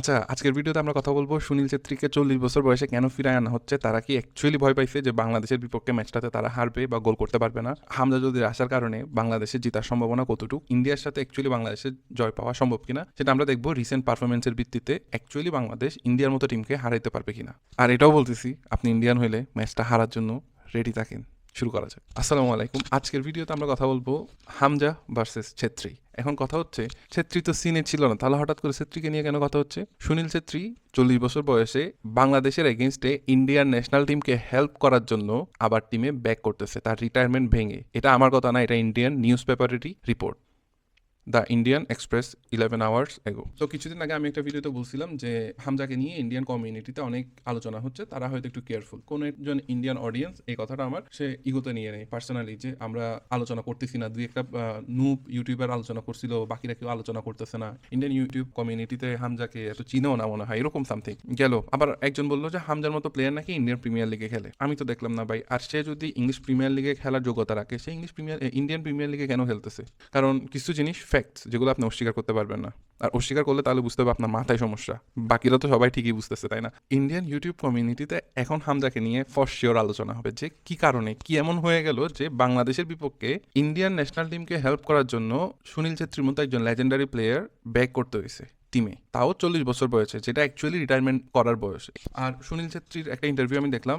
আচ্ছা, আজকের ভিডিওতে আমরা কথা বলবো সুনীল ছেত্রীকে 40 বছর বয়সে কেন ফিরায় আনা হচ্ছে। তারা কি অ্যাকচুয়ালি ভয় পাইছে যে বাংলাদেশের বিপক্ষে ম্যাচটাতে তারা হারবে বা গোল করতে পারবে না? হামজা চৌধুরীর আসার কারণে বাংলাদেশের জেতার সম্ভাবনা কতটুকু? ইন্ডিয়ার সাথে অ্যাকচুয়ালি বাংলাদেশের জয় পাওয়া সম্ভব কিনা সেটা আমরা দেখবো রিসেন্ট পারফরমেন্সের ভিত্তিতে অ্যাকচুয়ালি বাংলাদেশ ইন্ডিয়ার মতো টিমকে হারাইতে পারবে কিনা। আর এটাও বলতেছি, আপনি ইন্ডিয়ান হইলে ম্যাচটা হারার জন্য রেডি থাকেন। শুরু করা যাক। আসসালামু আলাইকুম। আজকের ভিডিওতে আমরা কথা বলবো হামজা ভার্সেস ছেত্রী। এখন কথা হচ্ছে, ছেত্রী তো সিনে ছিল না, তাহলে হঠাৎ করে ছেত্রীকে নিয়ে কেন কথা হচ্ছে? সুনীল ছেত্রী 40 বছর বয়সে বাংলাদেশের এগেনস্টে ইন্ডিয়ান ন্যাশনাল টিমকে হেল্প করার জন্য আবার টিমে ব্যাক করতেছে, তার রিটায়ারমেন্ট ভেঙে। এটা আমার কথা না, এটা ইন্ডিয়ান নিউজ পেপারেরই report, the Indian Express 11 hours ago. তো কিছুদিন আগে আমি একটা ভিডিওতে বলছিলাম যে হামজাকে নিয়ে ইন্ডিয়ান কমিউনিটিতে অনেক আলোচনা হচ্ছে, তারা হয়তো একটু কেয়ারফুল। কোন একজন ইন্ডিয়ান অডিয়েন্স এই কথাটা আমার সে ইগোতে নিয়ে নেই পার্সোনালি, যে আমরা আলোচনা করতেছি না, দুই একটা নুব ইউটিউবার আলোচনা করছিল, বাকিরা কেউ আলোচনা করতেছে না, ইন্ডিয়ান ইউটিউব কমিউনিটিতে হামজাকে এত চিনেও না মনে হয়, এরকম সামথিং গেল। আবার একজন বললো যে হামজার মতো প্লেয়ার নাকি ইন্ডিয়ান প্রিমিয়ার লিগে খেলে। আমি তো দেখলাম না ভাই। আর সে যদি ইংলিশ প্রিমিয়ার লিগে খেলার যোগ্যতা রাখে, সে ইন্ডিয়ান প্রিমিয়ার লিগে কেন খেলতেছে? কারণ কিছু জিনিস ফ্যাক্টস যেগুলো আপনি অস্বীকার করতে পারবেন না, আর অস্বীকার করলে তাহলে বুঝতে হবে আপনার মাথায় সমস্যা। বাকিরা তো সবাই ঠিকই বুঝতেছে, তাই না? ইন্ডিয়ান ইউটিউব কমিউনিটিতে এখন হামজাকে নিয়ে ফর শিওর আলোচনা হবে যে কি কারণে, কি এমন হয়ে গেল যে বাংলাদেশের বিপক্ষে ইন্ডিয়ান ন্যাশনাল টিমকে হেল্প করার জন্য সুনীল ছেত্রীর মতো একজন লেজেন্ডারি প্লেয়ার ব্যাক করতে হয়েছে টিমে, তাও 40 বছর বয়সে, যেটা অ্যাকচুয়ালি রিটায়ারমেন্ট করার বয়সে। আর সুনীল ছেত্রীর একটা ইন্টারভিউ আমি দেখলাম,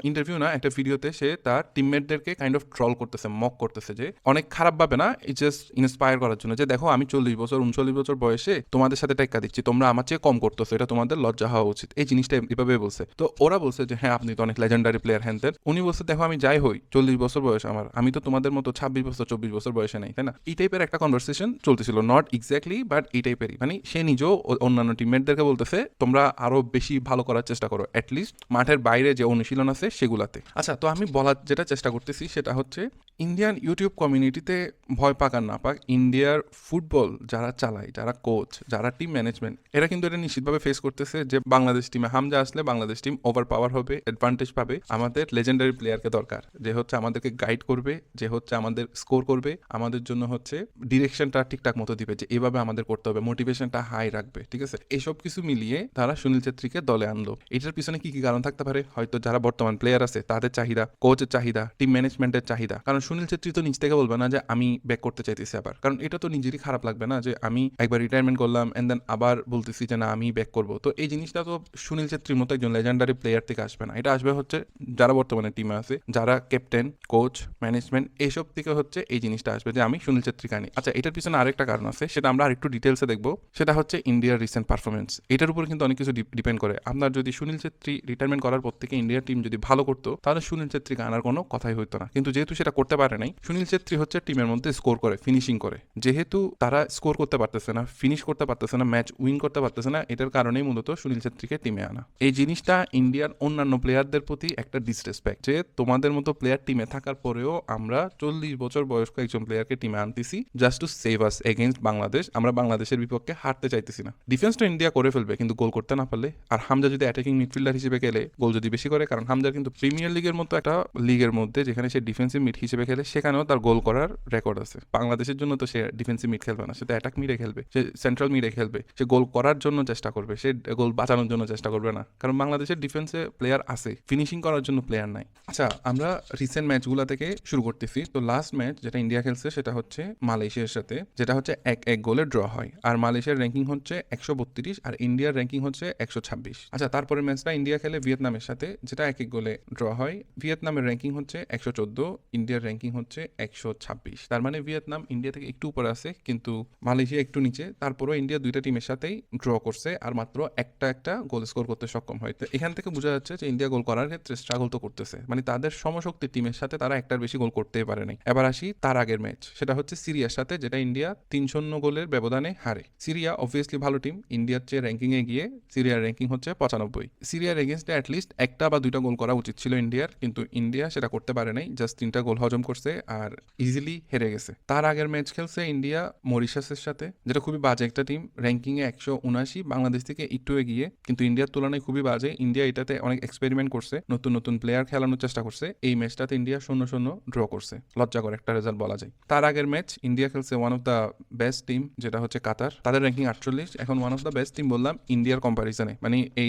ইন্টারভিউ না, একটা ভিডিওতে সে তার টিমমেটদেরকে কাইন্ড অফ ট্রল করতেছে, মক করতেছে, যে অনেক খারাপ ভাবে না, জাস্ট ইন্সপায়ার করার জন্য, যে দেখো আমি 40 বছর 39 বছর বয়সে তোমাদের সাথে টেক্কা দিচ্ছি, তোমরা আমার চেয়ে কম করতেছো, এটা তোমাদের লজ্জা হওয়া উচিত। এই জিনিসটা এভাবে বলছে। তো ওরা বলছে যে হ্যাঁ আপনি তো অনেক লেজেন্ডারি প্লেয়ার, হ্যান তেন। উনি বলছে দেখো আমি যাই হই, 40 বছর বয়স আমার, আমি তো তোমাদের মতো 26 বছর 24 বছর বয়সে নেই, তাই না? এই টাইপের একটা কনভারসেশন চলতেছিল, নট এক্স্যাক্টলি বাট এই টাইপেরই। মানে সে নিজেও অন্যান্য টিমমেটদেরকে বলতেছে তোমরা আরো বেশি ভালো করার চেষ্টা করো, অ্যাটলিস্ট মাঠের বাইরে যে অনুশীলন আছে সেগুলাতে। আচ্ছা, তো আমি বলার যেটা চেষ্টা করতেছি সেটা হচ্ছে, ইন্ডিয়ান ইউটিউব কমিউনিটিতে ভয় পাক আর না পাক, ইন্ডিয়ার ফুটবল যারা চালায়, যারা কোচ, যারা টিম ম্যানেজমেন্ট, এরা কিন্তু এটা নিশ্চিতভাবে ফেস করতেছে যে বাংলাদেশ টিমে হামজা আসলে বাংলাদেশ টিম ওভার পাওয়ার হবে, অ্যাডভান্টেজ পাবে। আমাদের লেজেন্ডারি প্লেয়ারকে দরকার, যে হচ্ছে আমাদেরকে গাইড করবে, যে হচ্ছে আমাদের স্কোর করবে, আমাদের জন্য হচ্ছে ডিরেকশনটা ঠিকঠাক মতো দিবে, যে এভাবে আমাদের করতে হবে, মোটিভেশনটা হাই রাখবে, ঠিক আছে? এসব কিছু মিলিয়ে তারা সুনীল ছেত্রীকে দলে আনলো। এটার পিছনে কি কি কারণ থাকতে পারে? হয়তো যারা বর্তমান প্লেয়ার আছে তাদের চাহিদা, কোচের চাহিদা, টিম ম্যানেজমেন্টের চাহিদা। কারণ সুনীল ছেত্রী তো নিজ থেকে বলবে না যে আমি ব্যাক করতে চাইতেছি আবার, কারণ এটা তো নিজেরই খারাপ লাগবে না, যে আমি একবার রিটায়ারমেন্ট করলাম এন্ড দেন আবার বলতেছি যে না আমি ব্যাক করবো। তো এই জিনিসটা তো সুনীল ছেত্রীর মতো একজন লেজেন্ডারি প্লেয়ার থেকে আসবে না, এটা আসবে হচ্ছে যারা বর্তমানে টিমে আছে, যারা ক্যাপ্টেন, কোচ, ম্যানেজমেন্ট, এইসব থেকে হচ্ছে এই জিনিসটা আসবে যে আমি সুনীল ছেত্রীকে আনি। আচ্ছা, এটার পিছনে আরেকটা কারণ আছে, সেটা আমরা আরেকটু ডিটেলসে দেখবো। সেটা হচ্ছে ইন্ডিয়ার রিসেন্ট পারফরমেন্স। এটার উপর কিন্তু অনেক কিছু ডিপেন্ড করে। আপনার যদি সুনীল ছেত্রী রিটায়ারমেন্ট করার পর থেকে ইন্ডিয়ার টিম যদি ভালো করতো, তাহলে সুনীল ছেত্রীকে আনার কোনো কথাই হইতো না। কিন্তু যেহেতু সেটা করতে পারে নাই, সুনীল ছেত্রী হচ্ছে টিমের মধ্যে স্কোর করে, ফিনিশিং করে। যেহেতু তারা স্কোর করতে পারতেছে না, ফিনিশ করতে পারতেছে না, ম্যাচ উইন করতে পারতেছে না, এটার কারণেই মূলত সুনীল ছেত্রীকে টিমে আনা। এই জিনিসটা ইন্ডিয়ার অন্যান্য প্লেয়ারদের প্রতি একটা ডিসরেসপেক্ট, যে তোমাদের মতো প্লেয়ার টিমে থাকার পরেও আমরা 40 বছর বয়স্ক একজন প্লেয়ারকে টিমে আনতেছি just to save us against Bangladesh. আমরা বাংলাদেশের বিপক্ষে হারতে চাইতেছি না। ডিফেন্স তো ইন্ডিয়া করে ফেলবে, কিন্তু গোল করতে না পারলে। আর হামজা যদি অ্যাটাকিং মিডফিল্ডার হিসেবে খেলে, গোল যদি বেশি করে, কারণ হামজার কিন্তু প্রিমিয়ার লিগের মতো একটা লিগের মধ্যে যেখানে সে ডিফেন্সিভ মিড হিসেবে খেলে, সেখানেও তার গোল করার রেকর্ড আছে। বাংলাদেশের জন্য তো সে ডিফেন্সিভ মিড খেলবে না, সে তো অ্যাটাক মিডে খেলবে, সে সেন্ট্রাল মিডে খেলবে, সে গোল করার জন্য চেষ্টা করবে, সে গোল বাঁচানোর জন্য চেষ্টা করবে না, কারণ বাংলাদেশের ডিফেন্সে প্লেয়ার আছে, ফিনিশিং করার জন্য প্লেয়ার নাই। আচ্ছা, আমরা রিসেন্ট ম্যাচগুলো থেকে শুরু করতেছি। তো লাস্ট ম্যাচ যেটা ইন্ডিয়া খেলছে সেটা হচ্ছে মালয়েশিয়ার সাথে, যেটা হচ্ছে 1-1 গোলে ড্র হয়। আর মালয়েশিয়ার র্যাঙ্কিং হচ্ছে 132 আর ইন্ডিয়ার র্যাঙ্কিং হচ্ছে 126। আচ্ছা, তারপরে ম্যাচটা ইন্ডিয়া খেলে ভিয়েতনামের সাথে, যেটা 1-1 গোলে ড্র হয়। ভিয়েতনামের র্যাঙ্কিং হচ্ছে 114, ইন্ডিয়ার র্যাঙ্কিং হচ্ছে 126। তার মানে ভিয়েতনাম ইন্ডিয়া থেকে একটু উপরে আছে, কিন্তু মালয়েশিয়া একটু নিচে। তারপরেও ইন্ডিয়া দুইটা টিমের সাথেই ড্র করছে আর মাত্র একটা গোল স্কোর করতে সক্ষম হয়। তো এখান থেকে বোঝা যাচ্ছে যে ইন্ডিয়া গোল করার ক্ষেত্রে স্ট্রাগল তো করতেছে, মানে তাদের সমশক্তি টিমের সাথে তারা একটার বেশি গোল করতেই পারে নাই। এবার আসি তার আগের ম্যাচ, সেটা হচ্ছে সিরিয়ার সাথে, যেটা ইন্ডিয়া 3-0 গোলের ব্যবধানে হারে। সিরিয়া অবভিয়াসলি ভালো টিম, ইন্ডিয়ার চেয়ে র্যাঙ্কিং এ গিয়ে সিরিয়ার র্যাঙ্কিং হচ্ছে 95। সিরিয়ার এগেনস্টে অ্যাটলিস্ট একটা বা দুইটা গোল করা উচিত ছিল ইন্ডিয়ার, কিন্তু ইন্ডিয়া সেটা করতে পারে নাই, জাস্ট 3টা গোল হজম প্রবলেম করছে আর ইজিলি হেরে গেছে। তার আগের ম্যাচ খেলছে ইন্ডিয়া মরিশাসের সাথে, যেটা খুবই বাজে একটা টিম, র্যাঙ্কিংয়ে 179, বাংলাদেশ থেকে একটু এগিয়ে, কিন্তু ইন্ডিয়ার তুলনায় খুবই বাজে। ইন্ডিয়া এটাতে অনেক এক্সপেরিমেন্ট করছে, নতুন নতুন প্লেয়ার খেলানোর চেষ্টা করছে। এই ম্যাচটাতে ইন্ডিয়া 0-0 ড্র করছে, লজ্জাকর একটা রেজাল্ট বলা যায়। তার আগের ম্যাচ ইন্ডিয়া খেলছে one of the best team, যেটা হচ্ছে কাতার, তাদের র্যাঙ্কিং 48। এখন one of the best team বললাম ইন্ডিয়ার কম্পারিজনে, মানে এই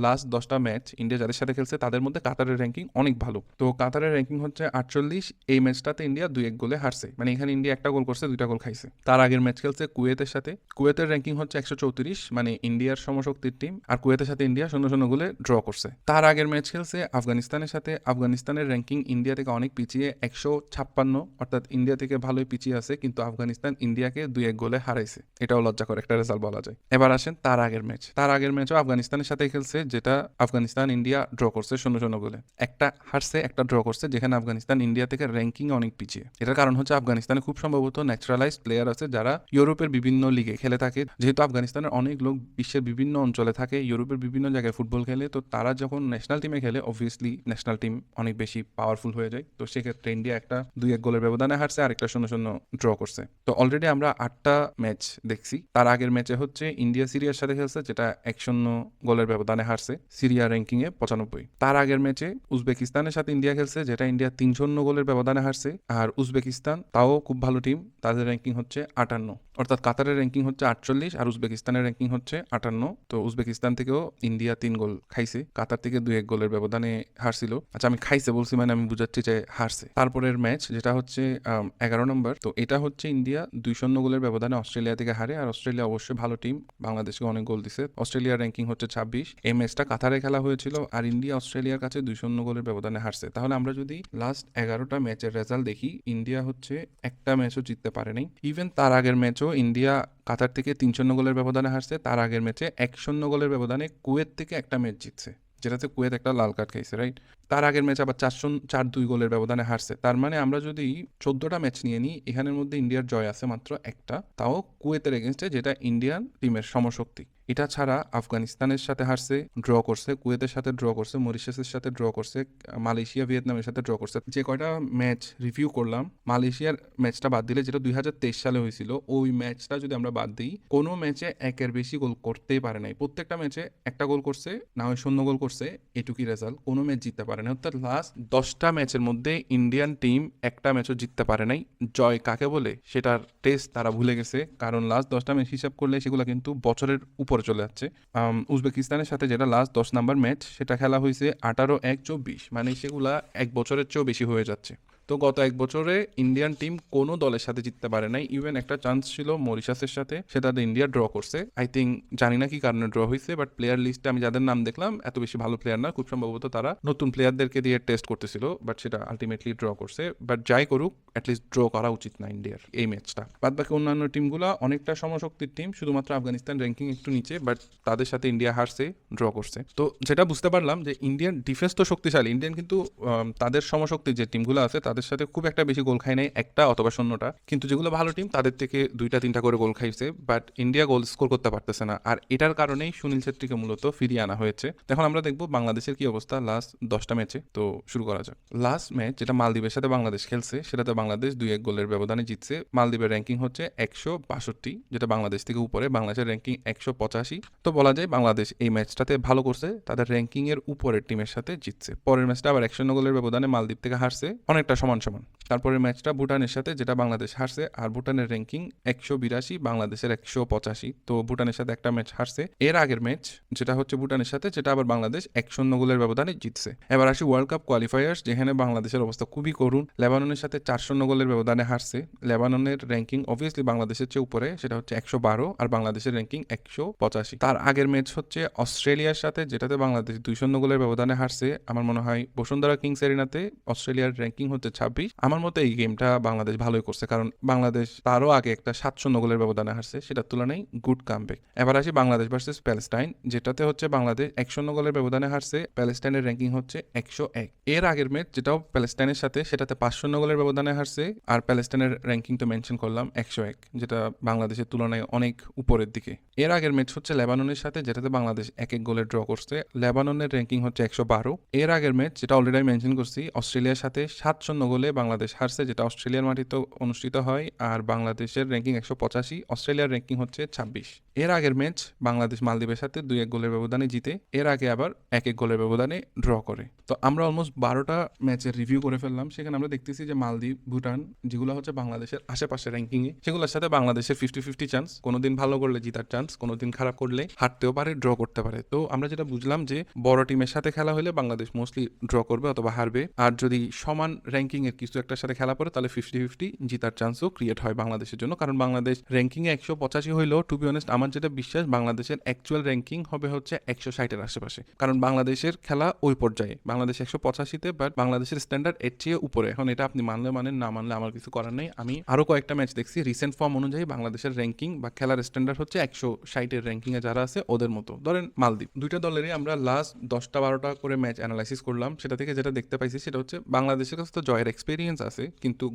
লাস্ট 10টা ম্যাচ ইন্ডিয়া যাদের সাথে খেলছে তাদের মধ্যে কাতারের র্যাঙ্কিং অনেক ভালো। তো কাতারের র্যাঙ্কিং হচ্ছে 48। এই ম্যাচটাতে ইন্ডিয়া 2-1 গোলে হারছে, মানে এখানে ইন্ডিয়া একটা গোল করছে, 2টা গোল খাইছে। তার আগের ম্যাচ খেলছে কুয়েতের সাথে, কুয়েতের র্যাঙ্কিং হচ্ছে 134, মানে ইন্ডিয়ার সমশক্তির টিম, আর কুয়েতের সাথে ইন্ডিয়া 0-0 গোলে ড্র করছে। তার আগের ম্যাচ খেলছে আফগানিস্তানের সাথে, আফগানিস্তানের র্যাঙ্কিং ইন্ডিয়া থেকে অনেক পিছিয়ে, 156, অর্থাৎ ইন্ডিয়া থেকে ভালোই পিছিয়ে আছে, কিন্তু আফগানিস্তান ইন্ডিয়াকে 2-1 গোলে হারাইছে। এটাও লজ্জাকর একটা রেজাল্ট বলা যায়। এবার আসেন তার আগের ম্যাচ। তার আগের ম্যাচও আফগানিস্তানের সাথে খেলছে, যেটা আফগানিস্তান ইন্ডিয়া ড্র করছে 0-0 গোলে। একটা হারছে, একটা ড্র করছে, যেখানে আফগানিস্তান ইন্ডিয়া থেকে র্যাঙ্কিং অনেক পিছিয়ে। এটার কারণ হচ্ছে আফগানিস্তানে খুব সম্ভবত ন্যাচারালাইজড প্লেয়ার আছে যারা ইউরোপের বিভিন্ন লিগে খেলে থাকে। যেহেতু আফগানিস্তানের অনেক লোক বিশ্বের বিভিন্ন অঞ্চলে থাকে, ইউরোপের বিভিন্ন জায়গায় ফুটবল খেলে, তো তারা যখন ন্যাশনাল টিমে খেলে অবভিয়াসলি ন্যাশনাল টিম অনেক বেশি পাওয়ারফুল হয়ে যায়। তো সেক্ষেত্রে ইন্ডিয়া একটা 2-1 গোলের ব্যবধানে হারছে, আর একটা 0-0 ড্র করছে। তো অলরেডি আমরা 8টা ম্যাচ দেখছি। তার আগের ম্যাচে হচ্ছে ইন্ডিয়া সিরিয়ার সাথে খেলছে, যেটা 1-0 গোলের ব্যবধানে হারছে, সিরিয়া র্যাঙ্কিংয়ে 95। তার আগের ম্যাচে উজবেকিস্তানের সাথে ইন্ডিয়া খেলছে, যেটা ইন্ডিয়া 3-0 গোলের ব্যবধানে হারছে, আর উজবেকিস্তান তাও খুব ভালো টিম, তাদের র্যাঙ্কিং হচ্ছে 58। অর্থাৎ কাতারের র্যাঙ্কিং হচ্ছে 48 আর উজবেকিস্তানের র্যাঙ্কিং হচ্ছে 58। তো উজবেকিস্তান থেকেও ইন্ডিয়া 3 গোল খাইছে, কাতার থেকে 2-1 গোলের ব্যবধানে হারছিল। আচ্ছা, আমি খাইছে বলছি মানে আমি বুঝাচ্ছি যে হারছে। তারপরের ম্যাচ যেটা হচ্ছে 11 নম্বর, তো এটা হচ্ছে ইন্ডিয়া 2-0 গোলের ব্যবধানে অস্ট্রেলিয়া থেকে হারে, আর অস্ট্রেলিয়া অবশ্যই ভালো টিম, বাংলাদেশকে অনেক গোল দিছে। অস্ট্রেলিয়ার র্যাঙ্কিং হচ্ছে 26। এই ম্যাচটা কাতারে খেলা হয়েছিল, আর ইন্ডিয়া অস্ট্রেলিয়ার কাছে 2-0 গোলের ব্যবধানে হারছে। তাহলে আমরা যদি লাস্ট 11টা ম্যাচের রেজাল্ট দেখি, ইন্ডিয়া হচ্ছে একটা ম্যাচও জিততে পারে নাই। ইভেন তার আগের ম্যাচও ইন্ডিয়া কাতার থেকে 3-0 গোলের ব্যবধানে হারছে। তার আগের ম্যাচে 1-0 গোলের ব্যবধানে কুয়েত থেকে একটা ম্যাচ জিতছে, যেটাতে কুয়েত একটা লাল কার্ড খাইছে, রাইট? তার আগের ম্যাচ আবার 4-2 গোলের ব্যবধানে হারছে। তার মানে আমরা যদি 14টা ম্যাচ নিয়ে নিই, এখানের মধ্যে ইন্ডিয়ার জয় আছে মাত্র একটা, তাও কুয়েতের এগেনস্টে, যেটা ইন্ডিয়ান টিমের সমশক্তি। এটা ছাড়া আফগানিস্তানের সাথে হারছে, ড্র করছে, কুয়েতের সাথে ড্র করছে, মরিশাসের সাথে ড্র করছে, মালয়েশিয়া ভিয়েতনামের সাথে ড্র করছে। যে কয়টা ম্যাচ রিভিউ করলাম, মালয়েশিয়ার ম্যাচটা বাদ দিলে, যেটা 2023 সালে হয়েছিল, ওই ম্যাচটা যদি আমরা বাদ দিই, কোনো ম্যাচে একের বেশি গোল করতেই পারে নাই। প্রত্যেকটা ম্যাচে একটা গোল করছে, না হয় 0 গোল করছে, এটুকুই রেজাল্ট। কোনো ম্যাচ জিততে পারে না। অর্থাৎ লাস্ট 10টা ম্যাচের মধ্যে ইন্ডিয়ান টিম একটা ম্যাচও জিততে পারে নাই। জয় কাকে বলে সেটার টেস্ট তারা ভুলে গেছে, কারণ লাস্ট 10টা ম্যাচ হিসাব করলে সেগুলো কিন্তু বছরের উপরে চলে যাচ্ছে। উজবেকিস্তানের সাথে যেটা লাস্ট 10 নাম্বার ম্যাচ, সেটা খেলা হয়েছে 18-1-24, মানে সেগুলা এক বছরের চেয়েও বেশি হয়ে যাচ্ছে। তো গত এক বছরে ইন্ডিয়ান টিম কোনো দলের সাথে জিততে পারে নাই। ইভেন একটা চান্স ছিল মরিশাসের সাথে, সেটাতে ইন্ডিয়া ড্র করছে। আই থিঙ্ক, জানি না কি কারণে ড্র হয়েছে, বাট প্লেয়ার লিস্টে আমি যাদের নাম দেখলাম এত বেশি ভালো প্লেয়ার না, খুব সম্ভবত তারা নতুন প্লেয়ারদেরকে দিয়ে টেস্ট করতেছিল, বাট সেটা আলটিমেটলি ড্র করছে। বাট যাই করুক, অ্যাটলিস্ট ড্র করা উচিত না ইন্ডিয়ার এই ম্যাচটা। বাদ বাকি অন্যান্য টিমগুলো অনেকটা সমশক্তির টিম, শুধুমাত্র আফগানিস্তান র্যাঙ্কিং একটু নিচে, বাট তাদের সাথে ইন্ডিয়া হারছে, ড্র করছে। তো যেটা বুঝতে পারলাম যে ইন্ডিয়ান ডিফেন্স তো শক্তিশালী, ইন্ডিয়ান কিন্তু তাদের সমশক্তির যে টিমগুলো আছে তাদের সাথে খুব একটা বেশি গোল খায় নাই, একটা অথবা 0টা, কিন্তু যেগুলো ভালো টিম তাদের থেকে 2টা-3টা করে গোল খাইছে, বাট ইন্ডিয়া গোল স্কোর করতে পারতেছে না। আর এটার কারণেই সুনীল ছেত্রীকে মূলত ফিরিয়ে আনা হয়েছে। এখন আমরা দেখবো বাংলাদেশের কি অবস্থা লাস্ট 10টা ম্যাচে। তো শুরু করা যাক। লাস্ট ম্যাচ যেটা মালদ্বীপের সাথে বাংলাদেশ খেলছে, সেটাতে বাংলাদেশ 2-1 গোলের ব্যবধানে জিতছে। মালদ্বীপের র্যাঙ্কিং হচ্ছে 162, যেটা বাংলাদেশ থেকে উপরে, বাংলাদেশের র্যাঙ্কিং 185। তো বলা যায় বাংলাদেশ এই ম্যাচটাতে ভালো করছে, তাদের র্যাঙ্কিং এর উপরের টিমের সাথে জিতছে। পরের ম্যাচটা আবার 1-0 গোলের ব্যবধানে মালদ্বীপ থেকে হারছে, অনেকটা সমান সমান। তারপরের ম্যাচটা ভুটানের সাথে, যেটা বাংলাদেশ হারছে, আর ভুটানের র্যাঙ্কিং 182, বাংলাদেশের 185। তো ভুটানের সাথে একটা ম্যাচ হারছে। এর আগের ম্যাচ যেটা হচ্ছে ভুটানের সাথে, যেটা আবার বাংলাদেশ 1-0 গোলের ব্যবধানে জিতছে। এবার আসি ওয়ার্ল্ড কাপ কোয়ালিফায়ার্স, যেখানে বাংলাদেশের অবস্থা খুবই করুণ। লেবাননের সাথে 4-0 গোলের ব্যবধানে হারছে। লেবাননের র্যাঙ্কিং অবভিয়াসলি বাংলাদেশের চেয়ে উপরে, সেটা হচ্ছে 112, আর বাংলাদেশের র্যাঙ্কিং 185। তার আগের ম্যাচ হচ্ছে অস্ট্রেলিয়ার সাথে, যেটাতে বাংলাদেশ 2-0 গোলের ব্যবধানে হারছে। আমার মনে হয় বসুন্ধরা কিংস এরিনাতে অস্ট্রেলিয়ার র্যাঙ্কিং হচ্ছে 26। আমার মতে এই গেমটা বাংলাদেশ ভালোই করছে, কারণ বাংলাদেশ তারও আগে একটা 7-0 গোলের ব্যবধানে হারছে, সেটার তুলনায় গুড কামব্যাক। এবার আসি বাংলাদেশ ভার্সেস প্যালেস্টাইন, যেটাতে হচ্ছে বাংলাদেশ 1-0 গোলের ব্যবধানে হারছে, প্যালেস্টাইনের র্যাঙ্কিং হচ্ছে 101। এর আগের ম্যাচ যেটাও প্যালেস্টাইনের সাথে, সেটাতে 5-0 গোলের ব্যবধানে হারছে, আর প্যালেস্টাইনের র্যাঙ্কিং তো মেনশন করলাম 101, যেটা বাংলাদেশের তুলনায় অনেক উপরের দিকে। এর আগের ম্যাচ হচ্ছে লেবাননের সাথে, যেটাতে বাংলাদেশ 1-1 গোলে ড্র করছে, লেবাননের র্যাঙ্কিং হচ্ছে 112। এর আগের ম্যাচ যেটা অলরেডি আমি মেনশন করছি, অস্ট্রেলিয়ার সাথে 7-0 গোলে বাংলাদেশ হারছে, যেটা অস্ট্রেলিয়ার মাটিতে অনুষ্ঠিত হয়, আর বাংলাদেশের র্যাঙ্কিং 185, অস্ট্রেলিয়ার র্যাঙ্কিং হচ্ছে 26। এর আগের ম্যাচ বাংলাদেশ মালদ্বীপের সাথে 2-1 গোলের ব্যবধানে জিতে, এর আগে আবার 1-1 গোলের ব্যবধানে ড্র করে। তো আমরা অলমোস্ট 12টা ম্যাচের রিভিউ করে ফেললাম। সেখানে আমরা দেখতেছি যে মালদ্বীপ, ভুটান, যেগুলো হচ্ছে বাংলাদেশের আশেপাশে র্যাঙ্কিংয়ে, সেগুলোর সাথে বাংলাদেশের 50-50 চান্স। কোনোদিন ভালো করলে জিতার চান্স, কোনোদিন খারাপ করলে হারতেও পারে, ড্র করতে পারে। তো আমরা যেটা বুঝলাম যে বড় টিমের সাথে খেলা হলে বাংলাদেশ মোস্টলি ড্র করবে অথবা হারবে, আর যদি সমান র্যাঙ্কিং এর কিছু একটার সাথে খেলা পড়ে তাহলে 50-50 জিতার চান্সও ক্রিয়েট হয় বাংলাদেশের জন্য। কারণ বাংলাদেশ র্যাঙ্কিং এ 185 হইলেও টু বি অনেস্ট আমার যেটা বিশ্বাস বাংলাদেশের অ্যাকচুয়াল র্যাঙ্কিং হবে হচ্ছে 160-এর আশেপাশে। কারণ বাংলাদেশের খেলা ওই পর্যায়ে, বাংলাদেশ 185-তে, বাট বাংলাদেশের স্ট্যান্ডার্ড এর চেয়ে উপরে। এখন এটা আপনি মানলে মানেন, না মানলে আমার কিছু করার নেই। আমি আরো কয়েকটা ম্যাচ দেখছি, রিসেন্ট ফর্ম অনুযায়ী বাংলাদেশের র্যাঙ্কিং বা খেলার স্ট্যান্ডার্ড হচ্ছে 160-এর র্যাঙ্কিং এ যারা আছে ওদের মতো। ধরেন মালদ্বীপ, দুইটা দলেরই আমরা লাস্ট 10টা-12টা করে ম্যাচ অ্যানালাইসিস করলাম। সেটা থেকে যেটা দেখতে পাইছি সেটা হচ্ছে বাংলাদেশের কাছে তো জয়ের এক্সপিরিয়েন্স আছে, কিন্তু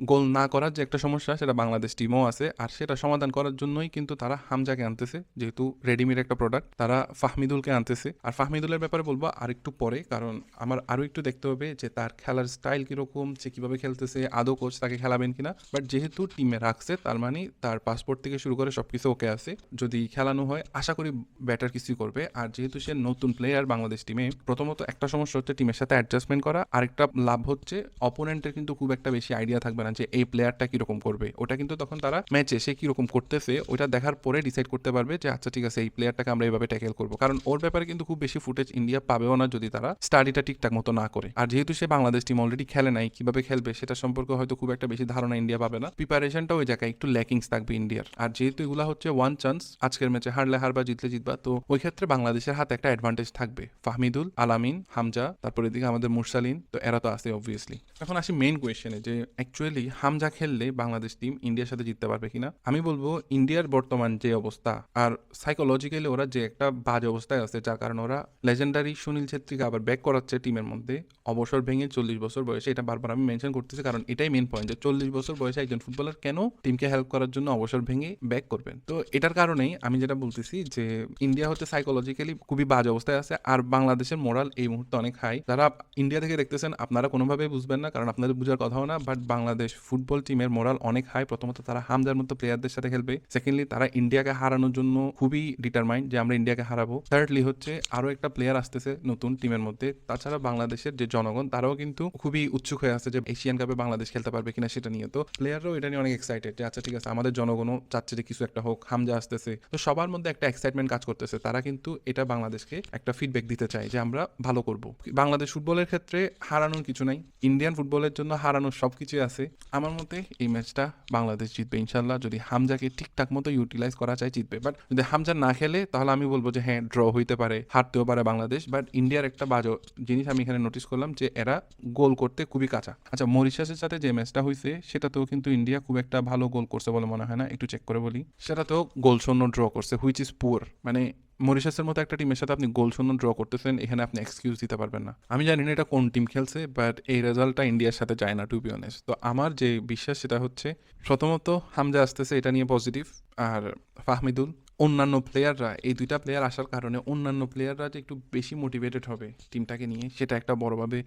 গোল না করার যে একটা সমস্যা সেটা বাংলাদেশ টিমও আছে। আর সেটা সমাধান করার জন্যই কিন্তু তারা হামজাকে আনতেছে, যেহেতু রেডিমেড একটা প্রোডাক্ট। তারা ফাহমিদুলকে আনতেছে। আর ফাহমিদুলের ব্যাপারে বলবো আর একটু পরে, কারণ আমার আরো একটু দেখতে হবে যে তার খেলার স্টাইল কিরকম, সে কিভাবে খেলতেছে, আদৌ কোচ তাকে খেলাবেন কিনা। বাট যেহেতু টিমে রাখছে তার মানে তার পাসপোর্ট থেকে শুরু করে সবকিছু ওকে আছে। যদি খেলানো হয় আশা করি ব্যাটার কিছুই করবে। আর যেহেতু সে নতুন প্লেয়ার বাংলাদেশ টিমে, প্রথমত একটা সমস্যা হচ্ছে টিমের সাথে অ্যাডজাস্টমেন্ট করা। আরেকটা লাভ হচ্ছে অপোনেন্টের কিন্তু খুব একটা বেশি আইডিয়া থাকবে না যে এই প্লেয়ারটা কিরকম করবে। ওটা কিন্তু তখন তারা ম্যাচে সে কিরকম করতেছে ওইটা দেখার পরে ডিসাইড করতে পারবে যে আচ্ছা ঠিক আছে এই প্লেয়ারটাকে আমরা এইভাবে ট্যাকেল করবো। কারণ ওর ব্যাপারে কিন্তু খুব বেশি ফুটেজ ইন্ডিয়া পাবেও না যদি তারা স্টাডিটা ঠিকঠাক মতো না করে। আর যেহেতু সে বাংলাদেশ টিম অলরেডি খেলে নাই, কিভাবে খেলবে সেটা সম্পর্কে হয়তো খুব একটা বেশি ধারণা ইন্ডিয়া পাবে না। প্রিপারেশনটা ওই জায়গায় একটু ল্যাকিংস থাকবে ইন্ডিয়ার। আর যেহেতু এগুলা হচ্ছে ওয়ান চান্স, আজকের ম্যাচে হারলে হারবা, জিতলে জিতবা, তো ওই ক্ষেত্রে বাংলাদেশের হাতে একটা অ্যাডভান্টেজ থাকবে। ফাহমিদুল, আলামিন, হামজা, তারপরে এদিকে আমাদের মুরসালিন, তো এরা তো আছে অবভিয়াসলি। এখন আসি মেইন কোয়েশ্চেনে যে অ্যাকচুয়ালি হামজা খেললে বাংলাদেশ টিম ইন্ডিয়ার সাথে জিততে পারবে কিনা। আমি বলবো ইন্ডিয়ার বর্তমান যে অবস্থা আর সাইকোলজিক্যালি ওরা যে একটা বাজে অবস্থায় আছে, যার কারণে ওরা লেজেন্ডারি সুনীল ছেত্রীকে আবার ব্যাক করাচ্ছে টিমের মধ্যে অবসর ভেঙে 40 বছর বয়সে। এটা বারবার আমি মেনশন করতেছি কারণ এটাই মেন পয়েন্ট যে 40 বছর বয়সে একজন ফুটবলার কেন টিমকে হেল্প করার জন্য অবসর ভেঙে ব্যাক করবেন। তো এটার কারণেই আমি যেটা বলতেছি যে ইন্ডিয়া হচ্ছে সাইকোলজিক্যালি খুবই বাজে অবস্থায় আছে। আর বাংলাদেশের মোরাল এই মুহূর্তে অনেক হাই। যারা ইন্ডিয়া থেকে দেখতেছেন আপনারা কোনোভাবেই বুঝবেন না, কারণ আপনাদের বুঝার কথাও না, বাট বাংলাদেশ ফুটবল টিমের মোরাল অনেক হাই। প্রথমত তারা হামজার মতো প্লেয়ারদের সাথে খেলবে, সেকেন্ডলি তারা ইন্ডিয়াকে হারানোর জন্য খুবই ডিটারমাইন্ড যে আমরা ইন্ডিয়াকে হারাবো, থার্ডলি হচ্ছে আরো একটা প্লেয়ার আসতেছে নতুন টিমের মধ্যে। তাছাড়া বাংলাদেশের যে জনগণ তারাও কিন্তু খুবই উৎসুক হয়ে আছে যে এশিয়ান কাপে বাংলাদেশ খেলতে পারবে কিনা সেটা নিয়ে। তো প্লেয়াররাও এটা নিয়ে অনেক এক্সাইটেড যে আচ্ছা ঠিক আছে আমাদের জনগণও চাচ্ছে যে কিছু একটা হোক, হামজা আসতেছে। তো সবার মধ্যে একটা এক্সাইটমেন্ট কাজ করতেছে। তারা কিন্তু এটা বাংলাদেশকে একটা ফিডব্যাক দিতে চায় যে আমরা ভালো করব। বাংলাদেশ ফুটবলের ক্ষেত্রে হারানোর কিছু নাই, ইন্ডিয়ান ফুটবলের জন্য হারানোর সবকিছু আছে। আমার মতে এই ম্যাচটা বাংলাদেশ জিতবে ইনশাল্লাহ। যদি হামজাকে ঠিকঠাক মতো ইউটিলাইজ করা যায় জিতবে, বাট যদি হামজা না খেলে তাহলে আমি বলবো যে হ্যাঁ ড্র হইতে পারে, হারতেও পারে বাংলাদেশ। বাট ইন্ডিয়ার একটা বাজে জিনিস আমি এখানে নোটিস করলাম যে এরা গোল করতে খুবই কাঁচা। আচ্ছা মরিশাসের সাথে যে ম্যাচটা হয়েছে সেটাতেও কিন্তু ইন্ডিয়া খুব একটা ভালো গোল করছে বলে মনে হয় না, একটু চেক করে বলি। সেটাতেও গোল শূন্য ড্র করছে, হুইচ ইজ পুয়ার। মানে মরিশাসের মতো একটা টিমের সাথে আপনি গোল শূন্য ড্র করতেছেন, এখানে আপনি এক্সকিউজ দিতে পারবেন না। আমি জানি না এটা কোন টিম খেলছে, বাট এই রেজাল্টটা ইন্ডিয়ার সাথে যায় না টু বি অনেস্ট। তো আমার যে বিশ্বাস সেটা হচ্ছে প্রথমত হামজা আসতেছে, এটা নিয়ে পজিটিভ। আর ফাহমিদুল, অন্যান্য প্লেয়াররা, এই দুইটা প্লেয়ার আসার কারণে অন্যান্য প্লেয়াররা যে একটু বেশি মোটিভেটেড হবে টিমটাকে নিয়ে, সেটা একটা বড়ভাবে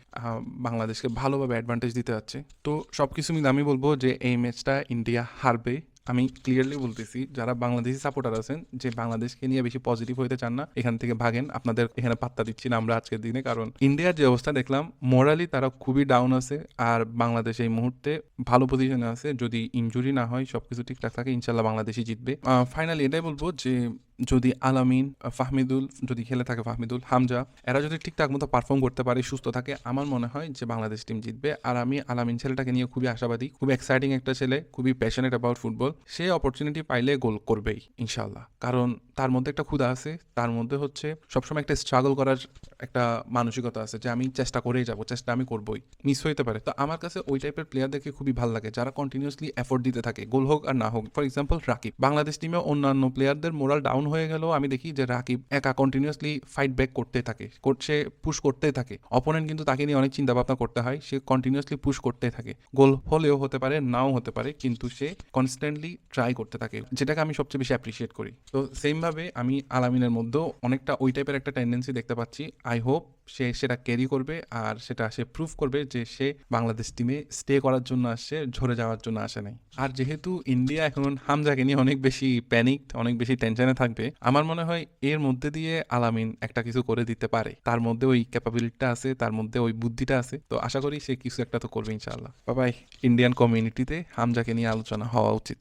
বাংলাদেশকে ভালোভাবে অ্যাডভান্টেজ দিতে যাচ্ছে। তো সব কিছু মিলে আমি বলবো যে এই ম্যাচটা ইন্ডিয়া হারবে। আমি ক্লিয়ারলি বলতেছি যারা বাংলাদেশি সাপোর্টার আছেন যে বাংলাদেশকে নিয়ে বেশি পজিটিভ হইতে চান না, এখান থেকে ভাগেন। আপনাদের এখানে পাত্তা দিচ্ছি না আমরা আজকের দিনে, কারণ ইন্ডিয়ার যে অবস্থা দেখলাম মোরালি তারা খুবই ডাউন আছে। আর বাংলাদেশ এই মুহূর্তে ভালো পজিশনে আছে, যদি ইনজুরি না হয় সবকিছু ঠিকঠাক থাকে ইনশাল্লাহ বাংলাদেশই জিতবে। ফাইনালি এটাই বলবো যে যদি আলামিন, ফাহমিদুল যদি খেলে থাকে, ফাহমিদুল, হামজা এরা যদি ঠিকঠাক মতো পারফর্ম করতে পারে, সুস্থ থাকে, আমার মনে হয় যে বাংলাদেশ টিম জিতবে। আর আমি আলামিন ছেলেটাকে নিয়ে খুবই আশাবাদী, খুবই এক্সাইটিং একটা ছেলে, খুবই passionate about football. Say opportunity পাইলে গোল করবেই ইনশাল্লাহ, কারণ তার মধ্যে একটা ক্ষুধা আছে, তার মধ্যে হচ্ছে সবসময় একটা স্ট্রাগল করার একটা মানসিকতা আছে যে আমি চেষ্টা করেই যাবো, চেষ্টা আমি করবোই, মিস হইতে পারে। তো আমার কাছে ওই টাইপের প্লেয়ার দেখে খুবই ভালো লাগে যারা কন্টিনিউসলি এফোর্ট দিতে থাকে, গোল হোক আর না হোক। ফর এক্সাম্পল রাকিব, বাংলাদেশ টিমে অন্যান্য প্লেয়ারদের মোরাল ডাউন হয়ে গেলেও আমি দেখি যে রাকিব একা কন্টিনিউসলি ফাইট ব্যাক করতে থাকে, সে পুশ করতেই থাকে। অপোনেন্ট কিন্তু তাকে নিয়ে অনেক চিন্তা ভাবনা করতে হয়, সে কন্টিনিউসলি পুশ করতেই থাকে। গোল হলেও হতে পারে, নাও হতে পারে, কিন্তু সে কনস্ট্যান্টলি ট্রাই করতে থাকে, যেটাকে আমি সবচেয়ে বেশি অ্যাপ্রিসিয়েট করি। তো সেম সেমভাবে আমি আলামিনের মধ্যেও অনেকটা ওই টাইপের একটা টেন্ডেন্সি দেখতে পাচ্ছি। আই হোপ সে সেটা ক্যারি করবে আর সেটা সে প্রুভ করবে যে সে বাংলাদেশ টিমে স্টে করার জন্য আসছে, ঝরে যাওয়ার জন্য আসে নাই। আর যেহেতু ইন্ডিয়া এখন হামজাকে নিয়ে অনেক বেশি প্যানিকড, অনেক বেশি টেনশনে থাকবে, আমার মনে হয় এর মধ্যে দিয়ে আলামিন একটা কিছু করে দিতে পারে। তার মধ্যে ওই ক্যাপাবিলিটিটা আছে, তার মধ্যে ওই বুদ্ধিটা আছে, তো আশা করি সে কিছু একটা তো করবে ইনশাআল্লাহ। বাবাই, ইন্ডিয়ান কমিউনিটিতে হামজাকে নিয়ে আলোচনা হওয়া উচিত।